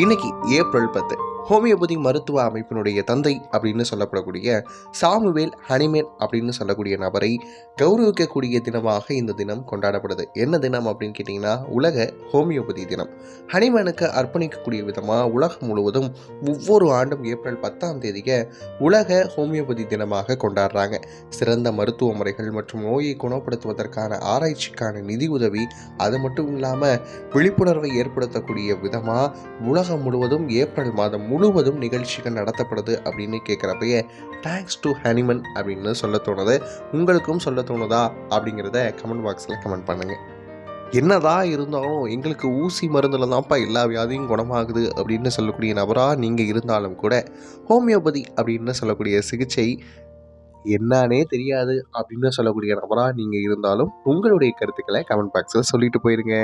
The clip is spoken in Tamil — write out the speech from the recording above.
இன்னைக்கு ஏப்ரல் 10 ஹோமியோபதி மருத்துவ அமைப்பினுடைய தந்தை அப்படின்னு சொல்லப்படக்கூடிய சாமுவேல் ஹனிமேன் அப்படின்னு சொல்லக்கூடிய நபரை கௌரவிக்கக்கூடிய தினமாக இந்த தினம் கொண்டாடப்படுது. என்ன தினம் அப்படின்னு கேட்டிங்கன்னா உலக ஹோமியோபதி தினம். ஹனிமேனுக்கு அர்ப்பணிக்கக்கூடிய விதமாக உலகம் முழுவதும் ஒவ்வொரு ஆண்டும் ஏப்ரல் 10ஆம் தேதியை உலக ஹோமியோபதி தினமாக கொண்டாடுறாங்க. சிறந்த மருத்துவ முறைகள் மற்றும் நோயை குணப்படுத்துவதற்கான ஆராய்ச்சிக்கான நிதி உதவி, அது மட்டும் இல்லாமல் விழிப்புணர்வை ஏற்படுத்தக்கூடிய விதமாக உலகம் முழுவதும் ஏப்ரல் மாதம் முழுவதும் நிகழ்ச்சிகள் நடத்தப்படுது அப்படின்னு கேட்குறப்பயே தேங்க்ஸ் டு ஹனிமன் அப்படின்னு சொல்ல தோணுது. உங்களுக்கும் சொல்ல தோணுதா அப்படிங்கிறத கமெண்ட் பாக்ஸில் கமெண்ட் பண்ணுங்கள். என்னதான் இருந்தாலும் எங்களுக்கு ஊசி மருந்தில் தான்ப்பா எல்லா வியாதியும் குணமாகுது அப்படின்னு சொல்லக்கூடிய நபராக நீங்கள் இருந்தாலும் கூட ஹோமியோபதி அப்படின்னு சொல்லக்கூடிய சிகிச்சை என்னன்னே தெரியாது அப்படின்னு சொல்லக்கூடிய நபராக நீங்கள் இருந்தாலும் உங்களுடைய கருத்துக்களை கமெண்ட் பாக்ஸில் சொல்லிட்டு போயிருங்க.